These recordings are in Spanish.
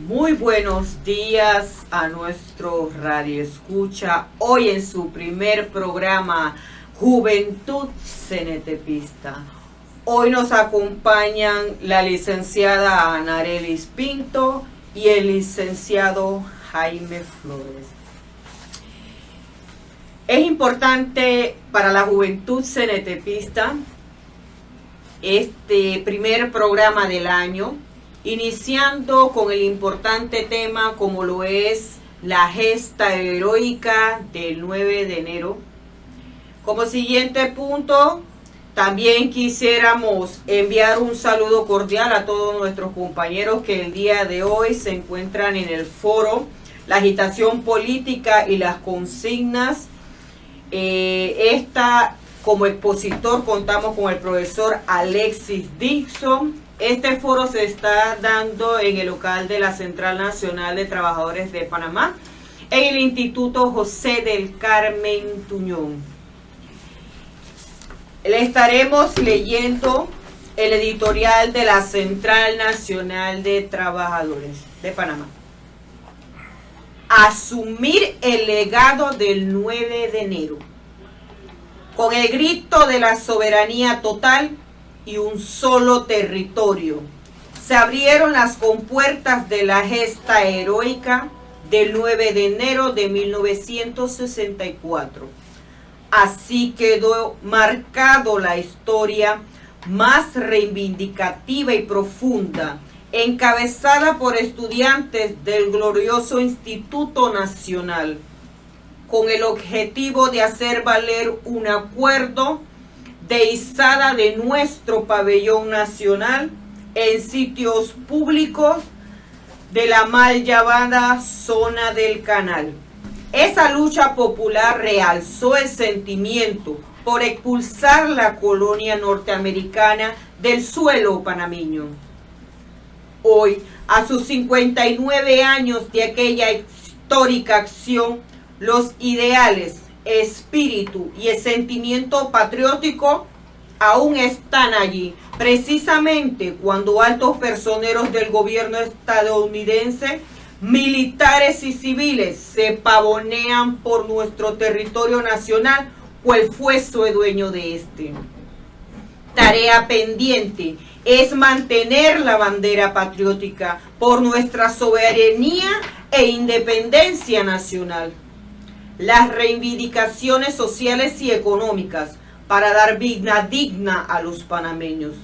Muy buenos días a nuestro radio escucha. Hoy en su primer programa Juventud Cenetepista. Hoy nos acompañan la licenciada Anarelis Pinto y el licenciado Jaime Flores. Es importante para la Juventud Cenetepista este primer programa del año, iniciando con el importante tema como lo es la gesta heroica del 9 de enero. Como siguiente punto, también quisiéramos enviar un saludo cordial a todos nuestros compañeros que el día de hoy se encuentran en el foro La agitación política y las consignas. Como expositor contamos con el profesor Alexis Dixon. Este foro se está dando en el local de la Central Nacional de Trabajadores de Panamá, en el Instituto José del Carmen Tuñón. Le estaremos leyendo el editorial de la Central Nacional de Trabajadores de Panamá. Asumir el legado del 9 de enero. Con el grito de la soberanía total y un solo territorio, se abrieron las compuertas de la gesta heroica del 9 de enero de 1964. Así quedó marcado la historia más reivindicativa y profunda, encabezada por estudiantes del glorioso Instituto Nacional, con el objetivo de hacer valer un acuerdo de izada de nuestro pabellón nacional en sitios públicos de la mal llamada zona del Canal. Esa lucha popular realzó el sentimiento por expulsar la colonia norteamericana del suelo panameño. Hoy, a sus 59 años de aquella histórica acción, los ideales, espíritu y el sentimiento patriótico aún están allí, precisamente cuando altos personeros del gobierno estadounidense, militares y civiles, se pavonean por nuestro territorio nacional, cual fuese dueño de este. Tarea pendiente es mantener la bandera patriótica por nuestra soberanía e independencia nacional. Las reivindicaciones sociales y económicas para dar vida digna a los panameños.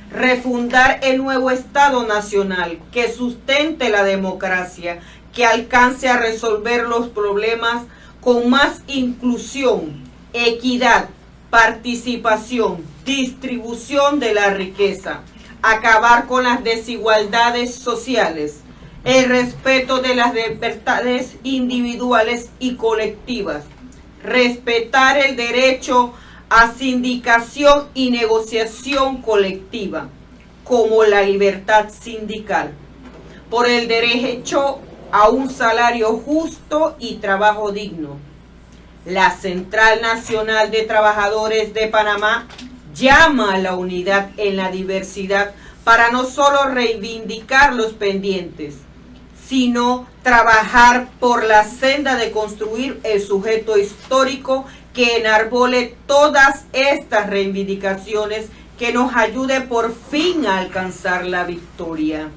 Refundar el nuevo Estado Nacional que sustente la democracia, que alcance a resolver los problemas con más inclusión, equidad, participación, distribución de la riqueza, acabar con las desigualdades sociales, el respeto de las libertades individuales y colectivas, respetar el derecho a sindicación y negociación colectiva, como la libertad sindical, por el derecho a un salario justo y trabajo digno. La Central Nacional de Trabajadores de Panamá llama a la unidad en la diversidad para no solo reivindicar los pendientes, sino trabajar por la senda de construir el sujeto histórico que enarbole todas estas reivindicaciones, que nos ayude por fin a alcanzar la victoria.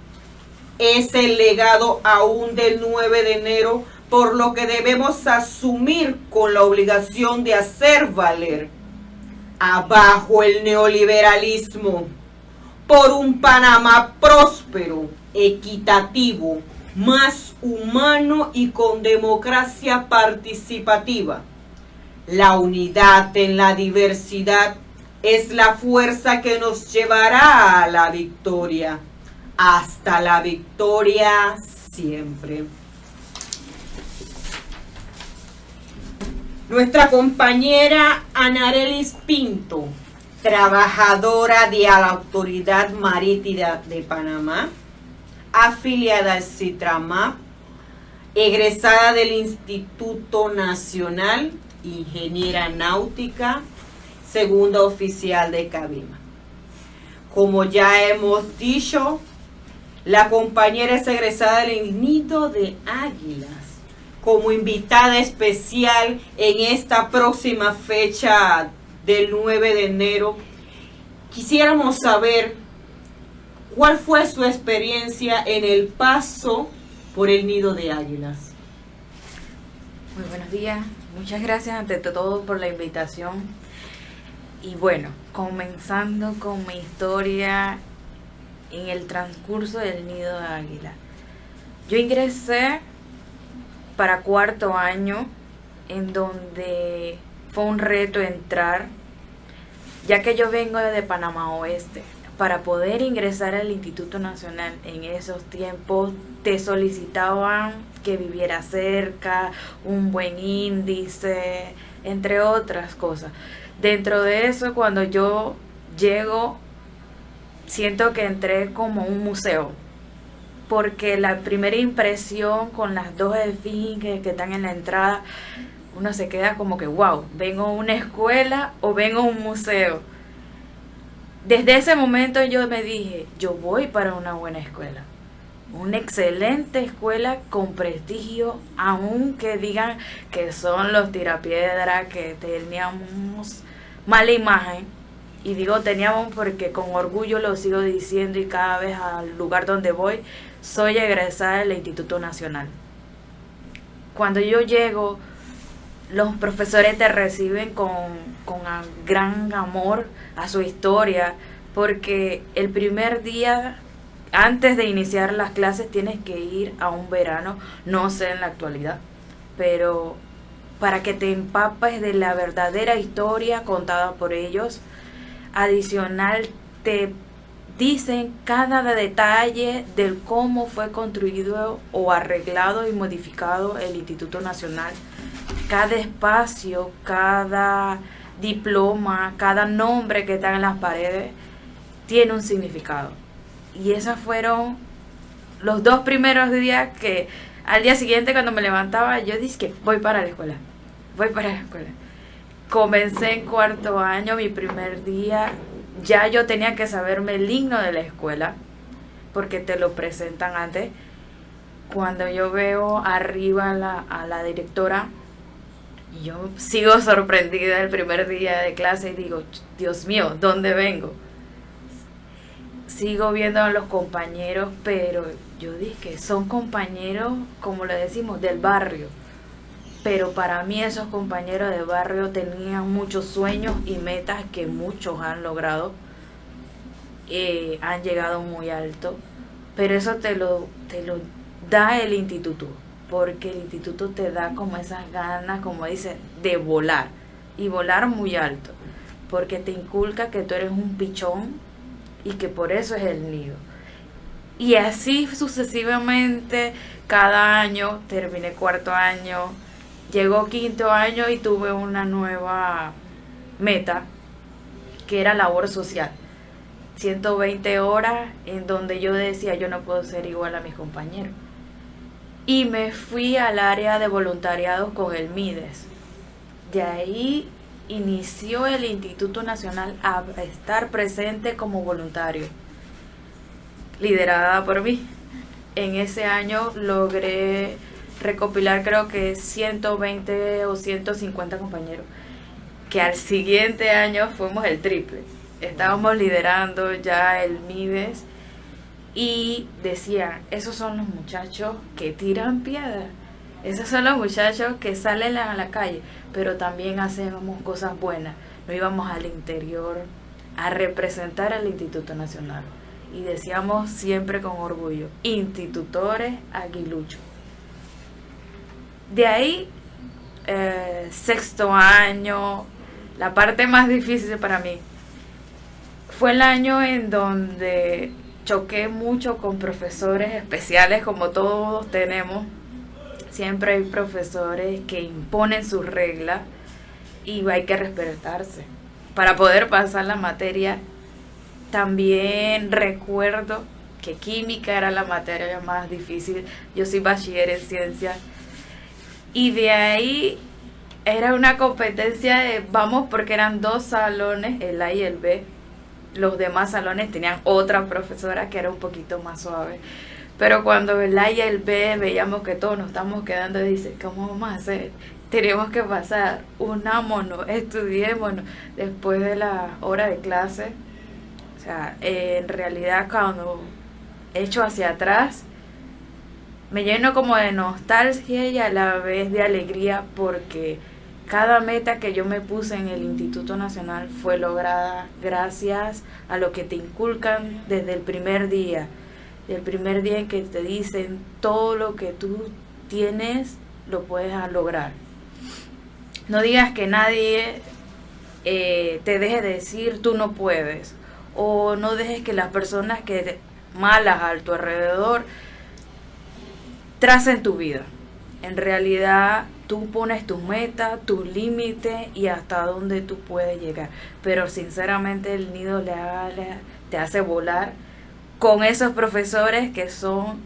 Es el legado aún del 9 de enero, por lo que debemos asumir con la obligación de hacer valer. Abajo el neoliberalismo, por un Panamá próspero, equitativo, más humano y con democracia participativa. La unidad en la diversidad es la fuerza que nos llevará a la victoria. Hasta la victoria siempre. Nuestra compañera Anarelis Pinto, trabajadora de la Autoridad Marítima de Panamá, afiliada al CITRAMAP, egresada del Instituto Nacional, ingeniera náutica, segunda oficial de cabina. Como ya hemos dicho, La compañera es egresada del Nido de Águilas como invitada especial en esta próxima fecha del 9 de enero. Quisiéramos saber cuál fue su experiencia en el paso por el Nido de Águilas. Muy buenos días, muchas gracias ante todo por la invitación. Y bueno, comenzando con mi historia en el transcurso del Nido de Águila. Yo ingresé para 4º año, en donde fue un reto entrar, ya que yo vengo de Panamá Oeste. Para poder ingresar al Instituto Nacional en esos tiempos te solicitaban que viviera cerca, un buen índice, entre otras cosas. Dentro de eso, cuando yo llego, siento que entré como un museo, porque la primera impresión con las 2 esfinges que están en la entrada, uno se queda como que wow, ¿vengo a una escuela o vengo a un museo? Desde ese momento yo me dije, yo voy para una buena escuela, una excelente escuela con prestigio, aunque digan que son los tirapiedras, que teníamos mala imagen. Y digo teníamos porque con orgullo lo sigo diciendo, y cada vez al lugar donde voy, soy egresada del Instituto Nacional. Cuando yo llego, los profesores te reciben con gran amor a su historia, porque el primer día, antes de iniciar las clases, tienes que ir a un verano, no sé en la actualidad, pero para que te empapes de la verdadera historia contada por ellos. Adicional, te dicen cada detalle del cómo fue construido o arreglado y modificado el Instituto Nacional. Cada espacio, cada diploma, cada nombre que está en las paredes tiene un significado. Y esos fueron los 2 primeros días que al día siguiente, cuando me levantaba, yo dije que voy para la escuela. Comencé en 4º año, mi primer día, ya yo tenía que saberme el himno de la escuela, porque te lo presentan antes. Cuando yo veo arriba a la directora, yo sigo sorprendida el primer día de clase y digo, Dios mío, ¿dónde vengo? Sigo viendo a los compañeros, pero yo dije que son compañeros, como le decimos, del barrio. Pero para mí esos compañeros de barrio tenían muchos sueños y metas que muchos han logrado, han llegado muy alto, pero eso te lo da el instituto, porque el instituto te da como esas ganas, como dicen, de volar, y volar muy alto, porque te inculca que tú eres un pichón y que por eso es el nido. Y así sucesivamente, cada año, terminé 4º año, llegó 5º año y tuve una nueva meta, que era labor social. 120 horas en donde yo decía, yo no puedo ser igual a mis compañeros. Y me fui al área de voluntariado con el MIDES. De ahí inició el Instituto Nacional a estar presente como voluntario, liderada por mí. En ese año logré recopilar creo que 120 o 150 compañeros, que al siguiente año fuimos el triple. Estábamos liderando ya el MIDES y decían, esos son los muchachos que tiran piedra, esos son los muchachos que salen a la calle, pero también hacemos cosas buenas. Nos íbamos al interior a representar al Instituto Nacional y decíamos siempre con orgullo, institutores aguiluchos. De ahí, 6º año, la parte más difícil para mí fue el año en donde choqué mucho con profesores especiales, como todos tenemos. Siempre hay profesores que imponen sus reglas y hay que respetarse para poder pasar la materia. También recuerdo que química era la materia más difícil. Yo soy bachiller en ciencias. Y de ahí era una competencia de vamos, porque eran 2 salones, el A y el B. los demás salones tenían otra profesora que era un poquito más suave. Pero cuando el A y el B veíamos que todos nos estamos quedando, dice, ¿cómo vamos a hacer? Tenemos que pasar, unámonos, estudiémonos después de la hora de clase. O sea, en realidad cuando echo hacia atrás, me lleno como de nostalgia y a la vez de alegría porque cada meta que yo me puse en el Instituto Nacional fue lograda gracias a lo que te inculcan desde el primer día. El primer día en que te dicen todo lo que tú tienes lo puedes lograr. No digas que nadie te deje decir tú no puedes, o no dejes que las personas que malas a tu alrededor tracen tu vida. En realidad tú pones tus metas, tus límites y hasta dónde tú puedes llegar. Pero sinceramente el nido te hace volar con esos profesores que son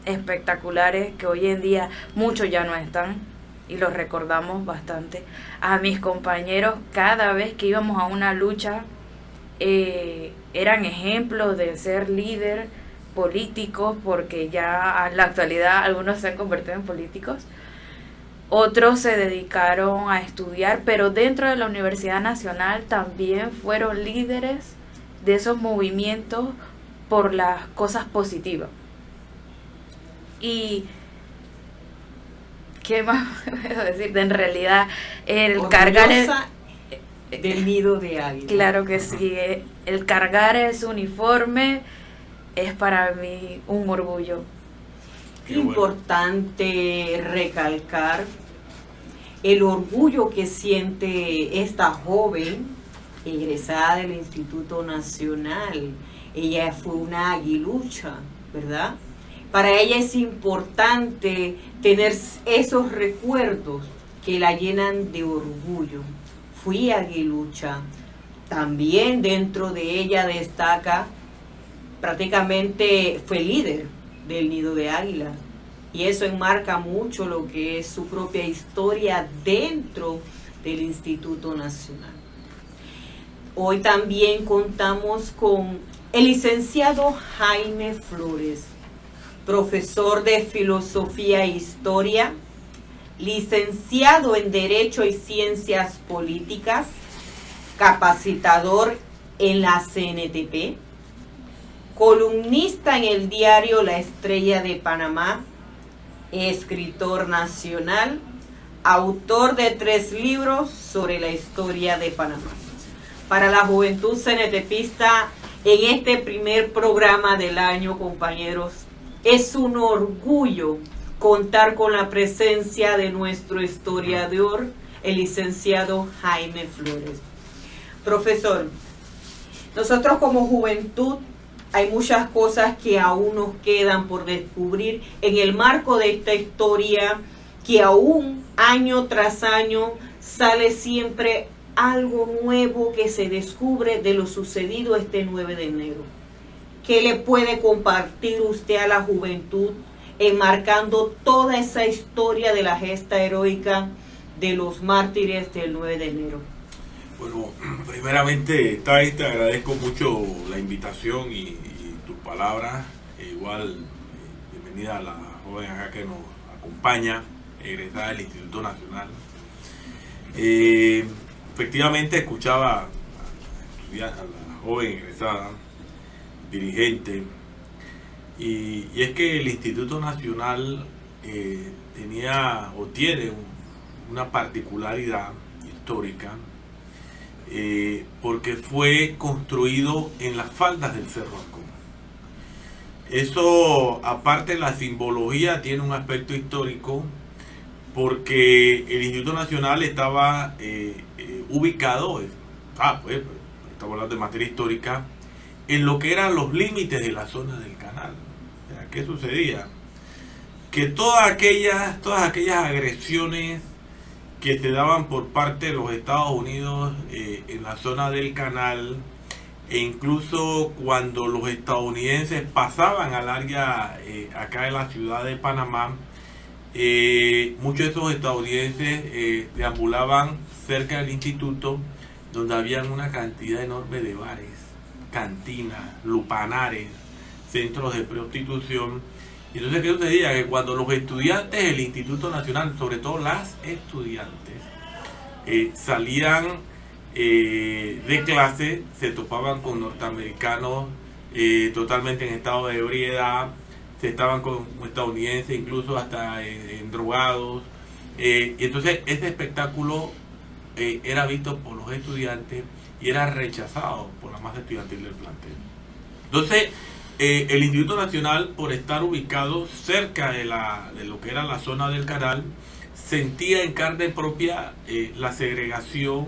espectaculares, que hoy en día muchos ya no están y los recordamos bastante. A mis compañeros cada vez que íbamos a una lucha eran ejemplos de ser líder políticos, porque ya en la actualidad algunos se han convertido en políticos. Otros se dedicaron a estudiar, pero dentro de la Universidad Nacional también fueron líderes de esos movimientos por las cosas positivas. Y ¿qué más puedo decir? En realidad, el cargar del nido de águila. Claro que sí, el cargar ese uniforme es para mí un orgullo. Importante recalcar el orgullo que siente esta joven egresada del Instituto Nacional. Ella fue una aguilucha, ¿verdad? Para ella es importante tener esos recuerdos que la llenan de orgullo. Fui aguilucha. También dentro de ella destaca, prácticamente fue líder del nido de águila. Y eso enmarca mucho lo que es su propia historia dentro del Instituto Nacional. Hoy también contamos con el licenciado Jaime Flores, profesor de Filosofía e Historia, licenciado en Derecho y Ciencias Políticas, capacitador en la CNTP, columnista en el diario La Estrella de Panamá, escritor nacional, autor de 3 libros sobre la historia de Panamá. Para la juventud CNTPista, en este primer programa del año, compañeros, es un orgullo contar con la presencia de nuestro historiador, el licenciado Jaime Flores. Profesor, nosotros como juventud hay muchas cosas que aún nos quedan por descubrir en el marco de esta historia, que aún año tras año sale siempre algo nuevo que se descubre de lo sucedido este 9 de enero. ¿Qué le puede compartir usted a la juventud enmarcando toda esa historia de la gesta heroica de los mártires del 9 de enero? Bueno, primeramente, te agradezco mucho la invitación y tus palabras. Igual, bienvenida a la joven acá que nos acompaña, egresada del Instituto Nacional. Efectivamente, escuchaba a la joven egresada, dirigente, y es que el Instituto Nacional tenía o tiene una particularidad histórica, porque fue construido en las faldas del Cerro Ancón. Eso, aparte de la simbología, tiene un aspecto histórico, porque el Instituto Nacional estaba ubicado, pues, estamos hablando de materia histórica, en lo que eran los límites de la zona del canal. O sea, ¿qué sucedía? Que todas aquellas agresiones que se daban por parte de los Estados Unidos en la zona del canal, e incluso cuando los estadounidenses pasaban al área acá en la ciudad de Panamá, muchos de esos estadounidenses deambulaban cerca del instituto, donde habían una cantidad enorme de bares, cantinas, lupanares, centros de prostitución. Y entonces, ¿qué sucedía? Que cuando los estudiantes del Instituto Nacional, sobre todo las estudiantes, salían de clase, se topaban con norteamericanos totalmente en estado de ebriedad, se estaban con estadounidenses, incluso hasta en drogados. Y entonces ese espectáculo era visto por los estudiantes y era rechazado por la masa estudiantil del plantel. Entonces, el Instituto Nacional, por estar ubicado cerca de lo que era la zona del Canal, sentía en carne propia la segregación,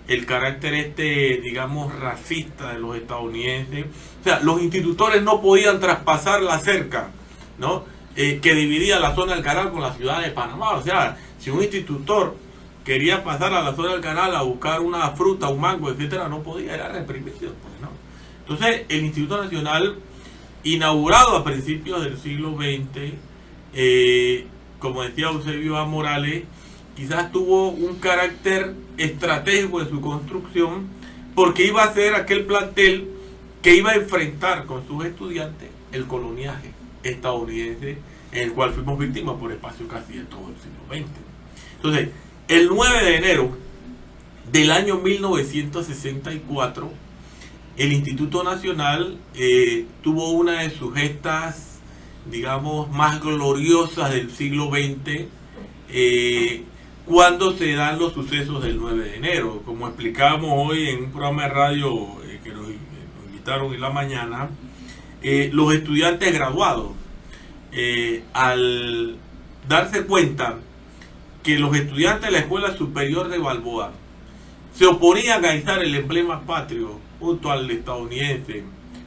el carácter digamos, racista de los estadounidenses. O sea, los institutores no podían traspasar la cerca, ¿no? Que dividía la zona del Canal con la ciudad de Panamá. O sea, si un institutor quería pasar a la zona del Canal a buscar una fruta, un mango, etcétera, no podía, era reprimido, pues, ¿no? Entonces, el Instituto Nacional, inaugurado a principios del siglo XX, como decía Eusebio A. Morales, quizás tuvo un carácter estratégico en su construcción, porque iba a ser aquel plantel que iba a enfrentar con sus estudiantes el coloniaje estadounidense, en el cual fuimos víctimas por espacio casi de todo el siglo XX. Entonces, el 9 de enero del año 1964, el Instituto Nacional tuvo una de sus gestas, digamos, más gloriosas del siglo XX, cuando se dan los sucesos del 9 de enero. Como explicábamos hoy en un programa de radio que nos invitaron en la mañana, los estudiantes graduados, al darse cuenta que los estudiantes de la Escuela Superior de Balboa se oponían a izar el emblema patrio junto al estadounidense,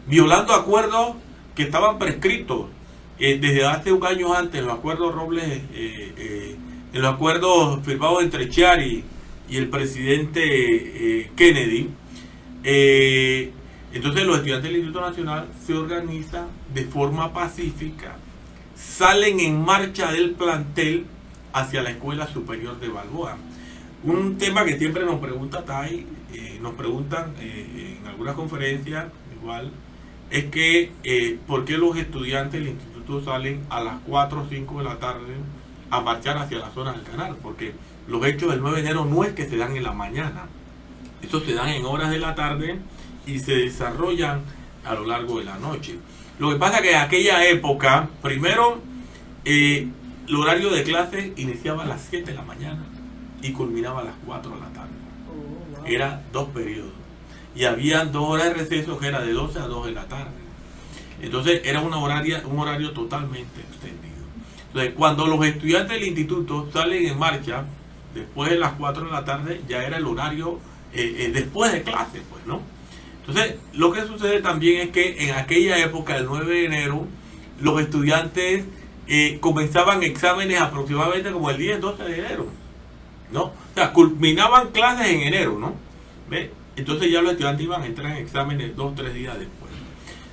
violando acuerdos que estaban prescritos desde hace un año antes, en los acuerdos Robles, en los acuerdos firmados entre Chiari y el presidente Kennedy. Entonces los estudiantes del Instituto Nacional se organizan de forma pacífica, salen en marcha del plantel hacia la Escuela Superior de Balboa. Un tema que siempre nos pregunta Tai, nos preguntan en algunas conferencias igual, es que ¿por qué los estudiantes del instituto salen a las 4 o 5 de la tarde a marchar hacia la zona del Canal? Porque los hechos del 9 de enero no es que se dan en la mañana, estos se dan en horas de la tarde y se desarrollan a lo largo de la noche. Lo que pasa es que en aquella época, primero, el horario de clase iniciaba a las 7 de la mañana y culminaba a las 4 de la tarde. Oh, wow. Era 2 periodos. Y había 2 horas de receso que era de 12 a 2 de la tarde. Entonces era un horario totalmente extendido. Entonces, cuando los estudiantes del instituto salen en marcha, después de las 4 de la tarde, ya era el horario después de clase, pues, ¿no? Entonces, lo que sucede también es que en aquella época, el 9 de enero, los estudiantes comenzaban exámenes aproximadamente como el 10-12 de enero, ¿no? O sea, culminaban clases en enero, ¿no? ¿Ve? Entonces ya los estudiantes iban a entrar en exámenes 2 o 3 días después.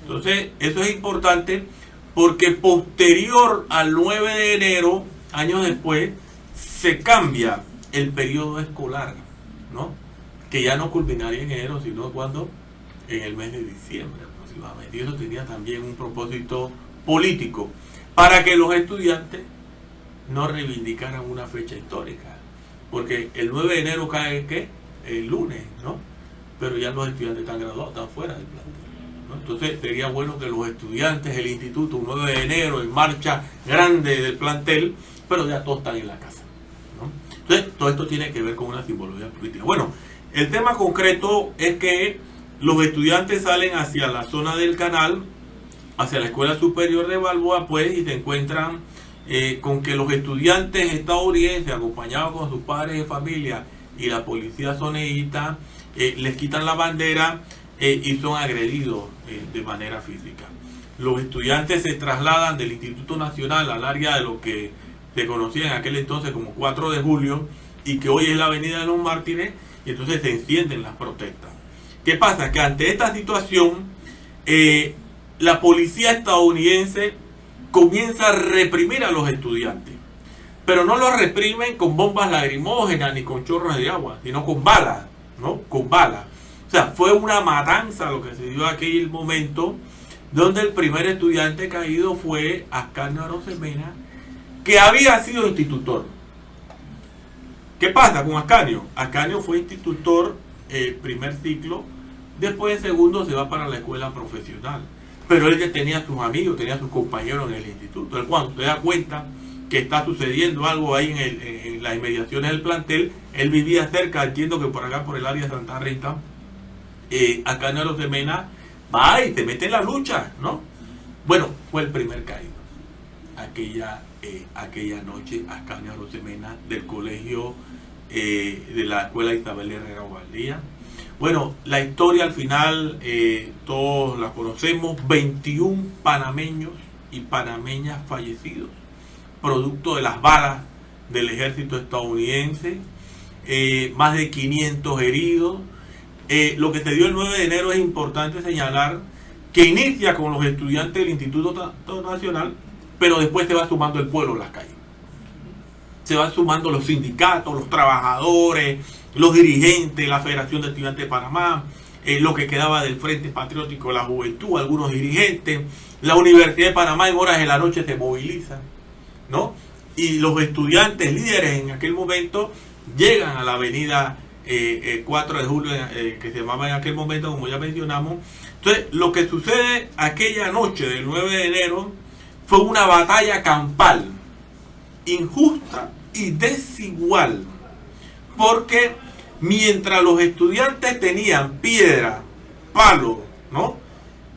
Entonces, eso es importante porque posterior al 9 de enero, años después, se cambia el periodo escolar, ¿no? Que ya no culminaría en enero, sino cuando en el mes de diciembre aproximadamente. Y eso tenía también un propósito político, para que los estudiantes no reivindicaran una fecha histórica. Porque el 9 de enero cae, ¿qué? El lunes, ¿no? Pero ya los estudiantes están graduados, están fuera del plantel, ¿no? Entonces sería bueno que los estudiantes del instituto, un 9 de enero, en marcha grande del plantel, pero ya todos están en la casa, ¿no? Entonces todo esto tiene que ver con una simbología política. Bueno, el tema concreto es que los estudiantes salen hacia la zona del Canal, hacia la Escuela Superior de Balboa, pues, y se encuentran con que los estudiantes estadounidenses, acompañados con sus padres de familia y la policía soneíta, les quitan la bandera y son agredidos de manera física. Los estudiantes se trasladan del Instituto Nacional al área de lo que se conocía en aquel entonces como 4 de julio y que hoy es la Avenida de los Mártires, y entonces se encienden las protestas. ¿Qué pasa? Que ante esta situación, la policía estadounidense comienza a reprimir a los estudiantes, pero no los reprimen con bombas lacrimógenas ni con chorros de agua, sino con balas, ¿no? Con balas. O sea, fue una matanza lo que se dio en aquel momento, donde el primer estudiante caído fue Ascanio Arosemena, que había sido institutor. ¿Qué pasa con Ascanio? Ascanio fue institutor primer ciclo, después en segundo se va para la escuela profesional. Pero él ya tenía sus amigos, tenía sus compañeros en el instituto. Él, cuando se da cuenta que está sucediendo algo ahí en las inmediaciones del plantel, él vivía cerca, entiendo que por acá, por el área de Santa Rita, Ascanio Arosemena va y se mete en la lucha, ¿no? Bueno, fue el primer caído. Aquella noche, Ascanio Arosemena, del colegio de la escuela Isabel Herrera Ovaldía. Bueno, la historia al final todos la conocemos. 21 panameños y panameñas fallecidos, producto de las balas del ejército estadounidense, más de 500 heridos. Lo que se dio el 9 de enero es importante señalar que inicia con los estudiantes del Instituto Nacional, pero después se va sumando el pueblo en las calles. Se van sumando los sindicatos, los trabajadores, los dirigentes, la Federación de Estudiantes de Panamá, lo que quedaba del Frente Patriótico de la Juventud, algunos dirigentes, la Universidad de Panamá en horas de la noche se moviliza, ¿no? Y los estudiantes líderes en aquel momento llegan a la avenida 4 de julio, que se llamaba en aquel momento, como ya mencionamos. Entonces, lo que sucede aquella noche del 9 de enero fue una batalla campal, injusta y desigual, porque mientras los estudiantes tenían piedra, palo, ¿no?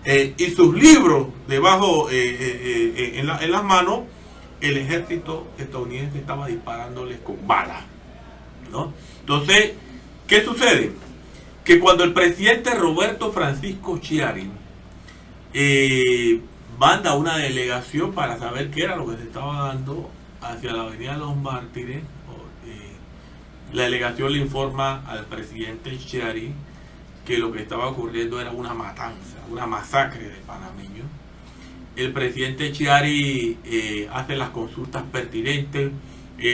Y sus libros debajo en las manos, el ejército estadounidense estaba disparándoles con balas, ¿no? Entonces, ¿qué sucede? Que cuando el presidente Roberto Francisco Chiari manda una delegación para saber qué era lo que se estaba dando hacia la avenida de los Mártires, la delegación le informa al presidente Chiari que lo que estaba ocurriendo era una matanza, una masacre de panameños. El presidente Chiari hace las consultas pertinentes.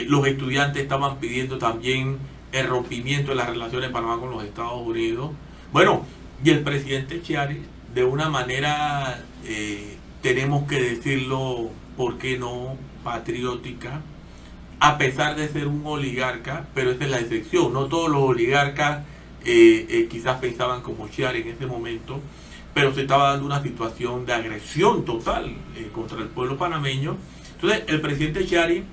Los estudiantes estaban pidiendo también el rompimiento de las relaciones de Panamá con los Estados Unidos. Bueno, y el presidente Chiari, de una manera, tenemos que decirlo, ¿por qué no?, patriótica, a pesar de ser un oligarca, pero esa es la excepción. No todos los oligarcas quizás pensaban como Chiari en ese momento, pero se estaba dando una situación de agresión total contra el pueblo panameño. Entonces, el presidente Chiari,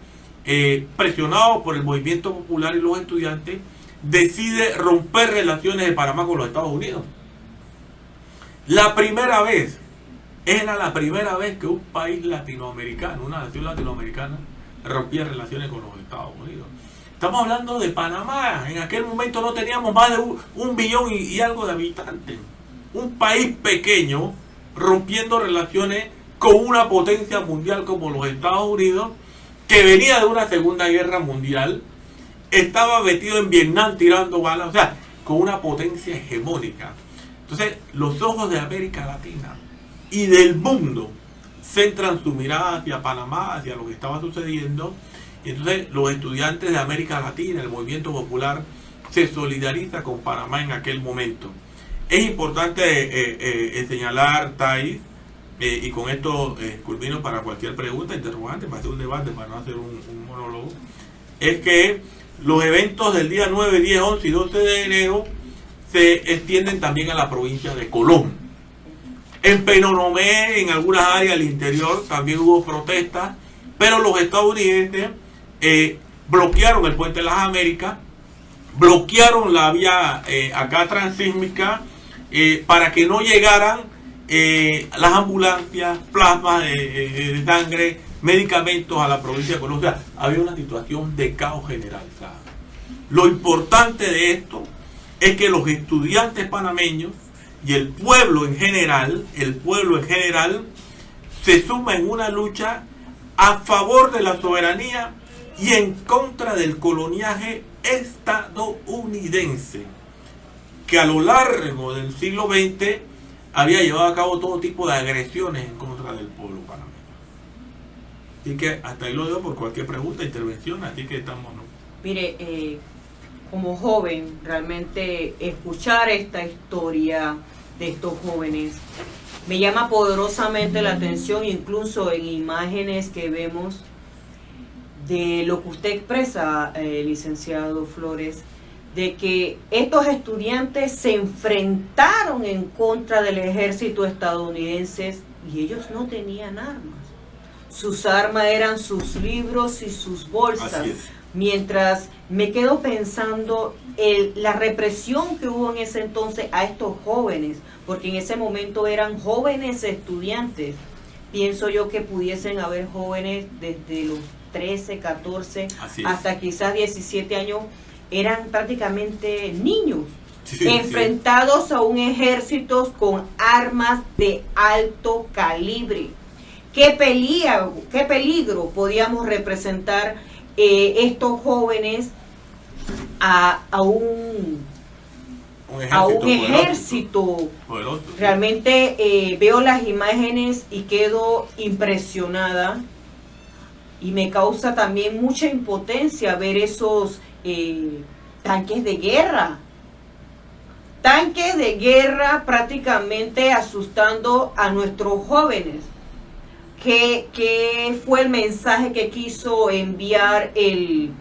presionado por el movimiento popular y los estudiantes, decide romper relaciones de Panamá con los Estados Unidos. Era la primera vez que un país latinoamericano, una nación latinoamericana, rompía relaciones con los Estados Unidos. Estamos hablando de Panamá. En aquel momento no teníamos más de un billón y algo de habitantes. Un país pequeño rompiendo relaciones con una potencia mundial como los Estados Unidos, que venía de una Segunda Guerra Mundial, estaba metido en Vietnam tirando balas, o sea, con una potencia hegemónica. Entonces, los ojos de América Latina y del mundo centran su mirada hacia Panamá, hacia lo que estaba sucediendo. Y entonces los estudiantes de América Latina, el movimiento popular, se solidariza con Panamá en aquel momento. Es importante señalar, Thais, y con esto culmino para cualquier pregunta, interrogante, para hacer un debate, para no hacer un monólogo, es que los eventos del día 9, 10, 11 y 12 de enero se extienden también a la provincia de Colón. En Penonomé, en algunas áreas del interior, también hubo protestas, pero los estadounidenses bloquearon el Puente de las Américas, bloquearon la vía acá transísmica, para que no llegaran las ambulancias, plasmas de sangre, medicamentos a la provincia de Colón. O sea, había una situación de caos generalizado. Lo importante de esto es que los estudiantes panameños y el pueblo en general, se suma en una lucha a favor de la soberanía y en contra del coloniaje estadounidense, que a lo largo del siglo XX había llevado a cabo todo tipo de agresiones en contra del pueblo panameño. Así que hasta ahí lo dejo por cualquier pregunta, intervención, así que estamos, ¿no? Mire, como joven, realmente escuchar esta historia de estos jóvenes me llama poderosamente la atención, incluso en imágenes que vemos de lo que usted expresa, licenciado Flores, de que estos estudiantes se enfrentaron en contra del ejército estadounidense y ellos no tenían armas. Sus armas eran sus libros y sus bolsas. Mientras me quedo pensando la represión que hubo en ese entonces a estos jóvenes, porque en ese momento eran jóvenes estudiantes. Pienso yo que pudiesen haber jóvenes desde los 13, 14 hasta quizás 17 años, eran prácticamente niños, enfrentados a un ejército con armas de alto calibre. ¿Qué peligro podíamos representar estos jóvenes a un ejército poderoso? Realmente veo las imágenes y quedo impresionada, y me causa también mucha impotencia ver esos tanques de guerra prácticamente asustando a nuestros jóvenes. ¿Qué fue el mensaje que quiso enviar el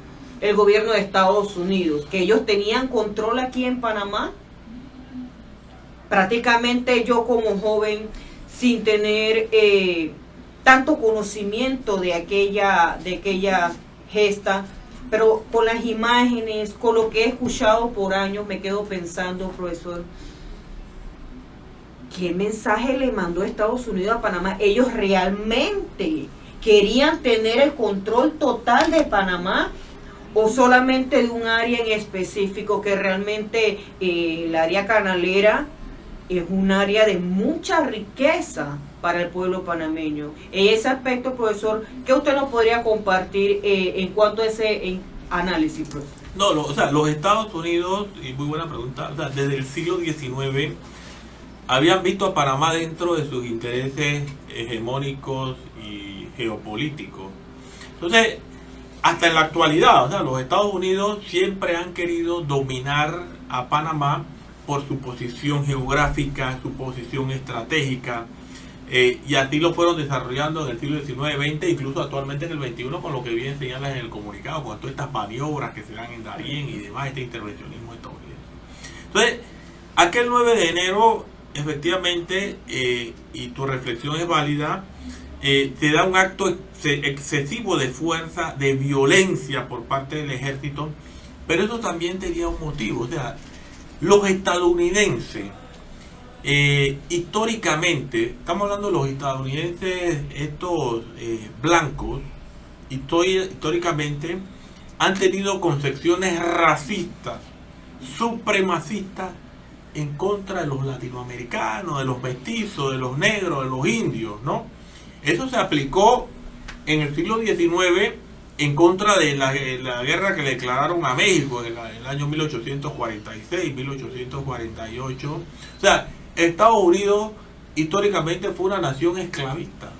gobierno de Estados Unidos? Que ellos tenían control aquí en Panamá. Prácticamente yo como joven, sin tener tanto conocimiento de aquella gesta, pero con las imágenes, con lo que he escuchado por años, me quedo pensando, profesor, ¿qué mensaje le mandó Estados Unidos a Panamá? ¿Ellos realmente querían tener el control total de Panamá o solamente de un área en específico? Que realmente el área canalera es un área de mucha riqueza para el pueblo panameño. En ese aspecto, profesor, ¿qué usted nos podría compartir en cuanto a ese análisis, profesor? No, los Estados Unidos, y muy buena pregunta, desde el siglo XIX habían visto a Panamá dentro de sus intereses hegemónicos y geopolíticos. Entonces, hasta en la actualidad, los Estados Unidos siempre han querido dominar a Panamá por su posición geográfica, su posición estratégica, y así lo fueron desarrollando en el siglo XIX, XX, incluso actualmente en el XXI, con lo que bien señalas en el comunicado, con todas estas maniobras que se dan en Darién y demás, este intervencionismo estadounidense. Entonces, aquel 9 de enero, efectivamente, y tu reflexión es válida, se da un acto excesivo de fuerza, de violencia por parte del ejército, pero eso también tenía un motivo. O sea, los estadounidenses, históricamente, estamos hablando de los estadounidenses, estos blancos, históricamente han tenido concepciones racistas, supremacistas, en contra de los latinoamericanos, de los mestizos, de los negros, de los indios, ¿no? Eso se aplicó en el siglo XIX en contra de la guerra que le declararon a México en el año 1846, 1848. O sea, Estados Unidos históricamente fue una nación esclavista.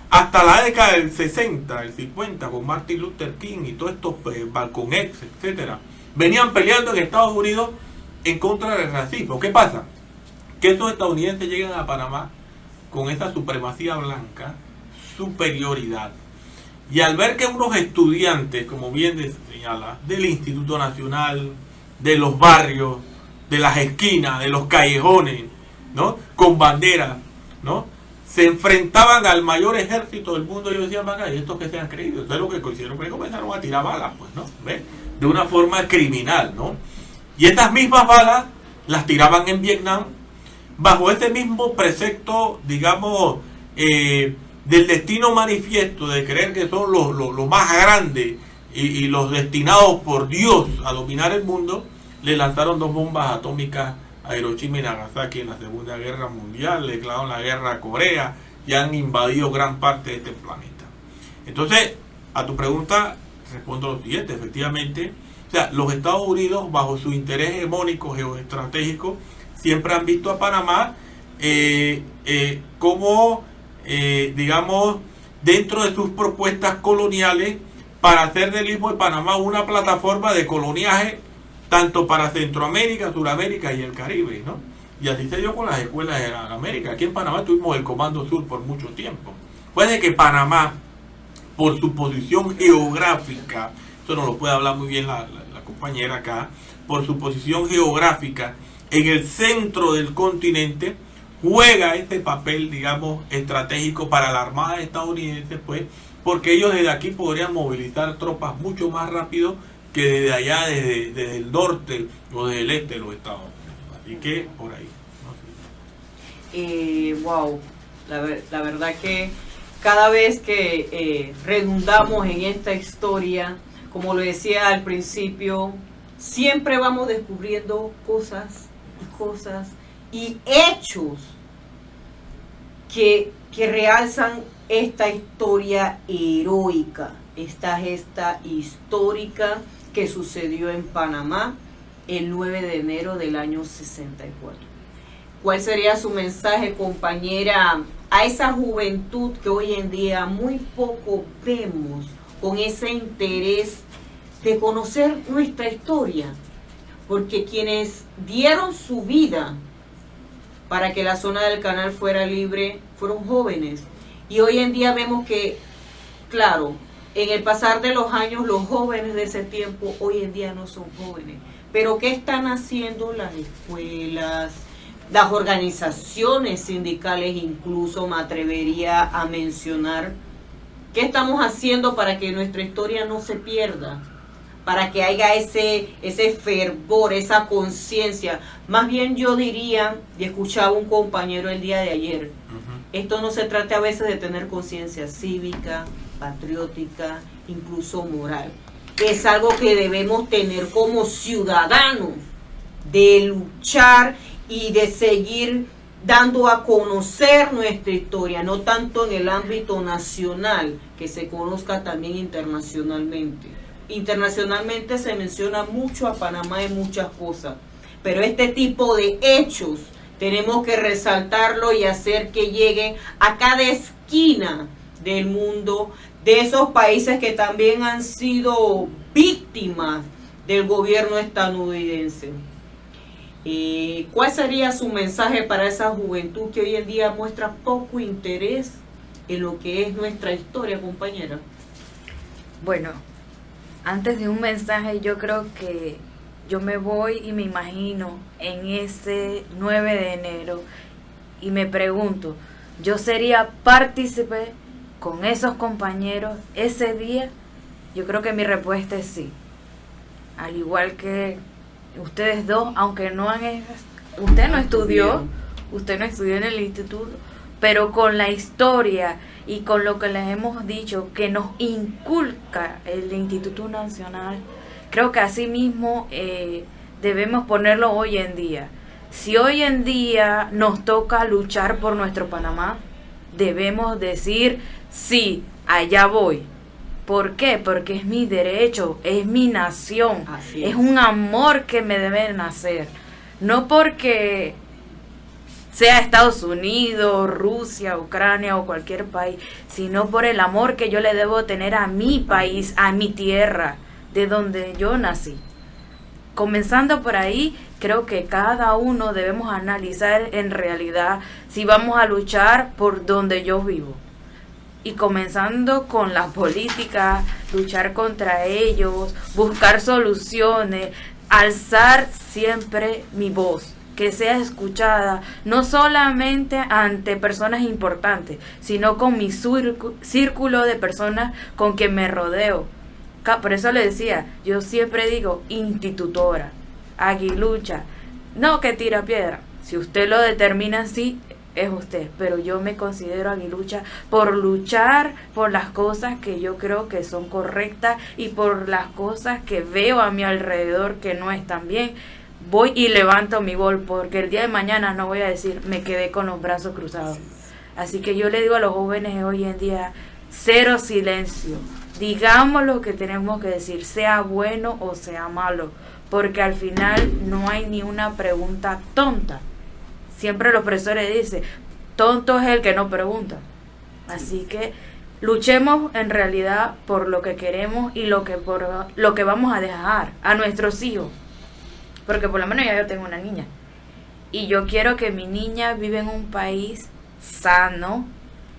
Hasta la década del 60, el 50, con Martin Luther King y todos estos Malcolm X, etcétera, venían peleando en Estados Unidos en contra del racismo. ¿Qué pasa? Que estos estadounidenses llegan a Panamá con esa supremacía blanca, superioridad. Y al ver que unos estudiantes, como bien señala, del Instituto Nacional, de los barrios, de las esquinas, de los callejones, ¿no?, con banderas, ¿no?, se enfrentaban al mayor ejército del mundo, ellos decían, ¿y estos que se han creído? Entonces lo que hicieron fue que comenzaron a tirar balas, pues, ¿no? ¿Ves? De una forma criminal, ¿no? Y estas mismas balas las tiraban en Vietnam bajo este mismo precepto, digamos, del destino manifiesto, de creer que son los más grandes y los destinados por Dios a dominar el mundo. Le lanzaron 2 bombas atómicas a Hiroshima y Nagasaki en la Segunda Guerra Mundial, le declararon la guerra a Corea y han invadido gran parte de este planeta. Entonces, a tu pregunta respondo lo siguiente: efectivamente, o sea, los Estados Unidos, bajo su interés hegemónico geoestratégico, siempre han visto a Panamá como, digamos, dentro de sus propuestas coloniales, para hacer del Istmo de Panamá una plataforma de coloniaje tanto para Centroamérica, Suramérica y el Caribe, ¿no? Y así se dio con las escuelas de América. Aquí en Panamá tuvimos el Comando Sur por mucho tiempo. Puede que Panamá, por su posición geográfica, eso nos lo puede hablar muy bien la compañera acá, por su posición geográfica en el centro del continente, juega este papel, digamos, estratégico para la Armada estadounidense, pues, porque ellos desde aquí podrían movilizar tropas mucho más rápido que desde allá, desde el norte o desde el este de los Estados Unidos. Así que por ahí. Wow, la verdad que cada vez que redundamos en esta historia, como lo decía al principio, siempre vamos descubriendo cosas y hechos que realzan esta historia heroica, esta gesta histórica que sucedió en Panamá el 9 de enero del año 64. ¿Cuál sería su mensaje, compañera, a esa juventud que hoy en día muy poco vemos con ese interés de conocer nuestra historia? Porque quienes dieron su vida para que la zona del canal fuera libre fueron jóvenes. Y hoy en día vemos que, claro, en el pasar de los años, los jóvenes de ese tiempo hoy en día no son jóvenes. Pero ¿qué están haciendo las escuelas, las organizaciones sindicales? Incluso me atrevería a mencionar, ¿qué estamos haciendo para que nuestra historia no se pierda? Para que haya ese fervor, esa conciencia. Más bien yo diría, y escuchaba un compañero el día de ayer, esto no se trata a veces de tener conciencia cívica, patriótica, incluso moral. Es algo que debemos tener como ciudadanos, de luchar y de seguir dando a conocer nuestra historia, no tanto en el ámbito nacional, que se conozca también internacionalmente. Internacionalmente se menciona mucho a Panamá en muchas cosas, pero este tipo de hechos tenemos que resaltarlo y hacer que lleguen a cada esquina del mundo, de esos países que también han sido víctimas del gobierno estadounidense. ¿Cuál sería su mensaje para esa juventud que hoy en día muestra poco interés en lo que es nuestra historia, compañera? Bueno, antes de un mensaje, yo creo que yo me voy y me imagino en ese 9 de enero y me pregunto, ¿yo sería partícipe con esos compañeros ese día? Yo creo que mi respuesta es sí. Al igual que ustedes dos, aunque usted no estudió en el instituto, pero con la historia y con lo que les hemos dicho que nos inculca el Instituto Nacional, creo que así mismo debemos ponerlo hoy en día. Si hoy en día nos toca luchar por nuestro Panamá, debemos decir sí, allá voy. ¿Por qué? Porque es mi derecho, es mi nación, es un amor que me debe nacer. No porque sea Estados Unidos, Rusia, Ucrania o cualquier país, sino por el amor que yo le debo tener a mi país, a mi tierra, de donde yo nací. Comenzando por ahí, creo que cada uno debemos analizar en realidad si vamos a luchar por donde yo vivo. Y comenzando con la política, luchar contra ellos, buscar soluciones, alzar siempre mi voz, que sea escuchada, no solamente ante personas importantes, sino con mi círculo de personas con quien me rodeo. Por eso le decía, yo siempre digo institutora, aguilucha, no que tira piedra. Si usted lo determina así, es usted, pero yo me considero aguilucha por luchar por las cosas que yo creo que son correctas y por las cosas que veo a mi alrededor que no están bien. Voy y levanto mi voz, porque el día de mañana no voy a decir me quedé con los brazos cruzados. Así que yo le digo a los jóvenes hoy en día, cero silencio, digamos lo que tenemos que decir, sea bueno o sea malo, porque al final no hay ni una pregunta tonta. Siempre los profesores dicen, tonto es el que no pregunta. Así que luchemos en realidad por lo que queremos y por lo que vamos a dejar a nuestros hijos. porque por lo menos ya yo tengo una niña. Y yo quiero que mi niña viva en un país sano,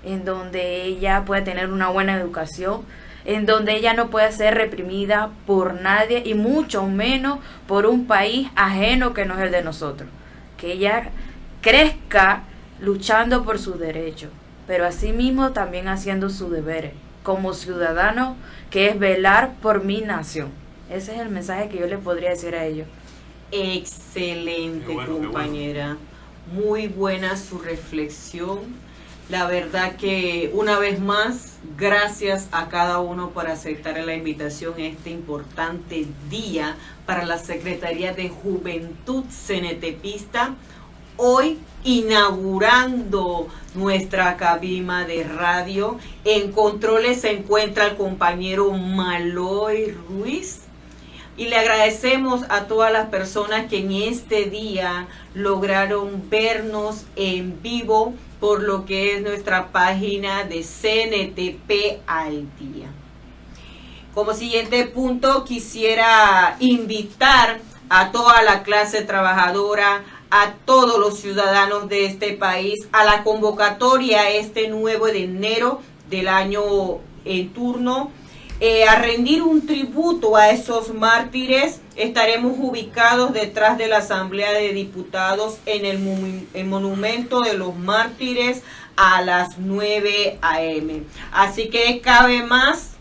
en donde ella pueda tener una buena educación, en donde ella no pueda ser reprimida por nadie y mucho menos por un país ajeno que no es el de nosotros. Que ella crezca luchando por sus derechos, pero asimismo también haciendo sus deberes como ciudadano, que es velar por mi nación. Ese es el mensaje que yo le podría decir a ellos. Excelente, Qué bueno, compañera. Muy buena su reflexión. La verdad que una vez más, gracias a cada uno por aceptar la invitación a este importante día para la Secretaría de Juventud Cenetepista. Hoy inaugurando nuestra cabina de radio. En controles se encuentra el compañero Maloy Ruiz. Y le agradecemos a todas las personas que en este día lograron vernos en vivo por lo que es nuestra página de CNTP al día. Como siguiente punto, quisiera invitar a toda la clase trabajadora, a todos los ciudadanos de este país, a la convocatoria este 9 de enero del año en turno, a rendir un tributo a esos mártires. Estaremos ubicados detrás de la Asamblea de Diputados en el Monumento de los Mártires a las 9 a.m. Así que cabe más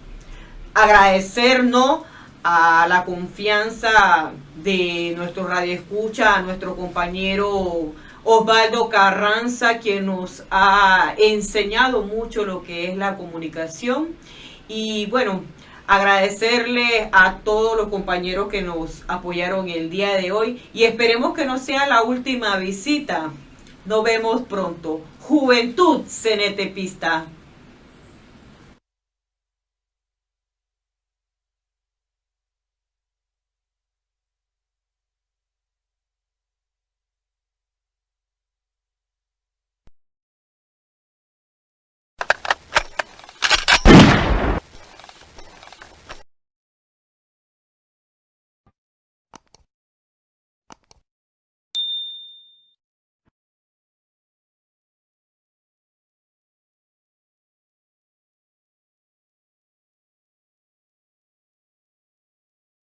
agradecernos a la confianza de nuestro radioescucha, a nuestro compañero Osvaldo Carranza, quien nos ha enseñado mucho lo que es la comunicación. Y bueno, agradecerle a todos los compañeros que nos apoyaron el día de hoy y esperemos que no sea la última visita. Nos vemos pronto. Juventud Cenetepista.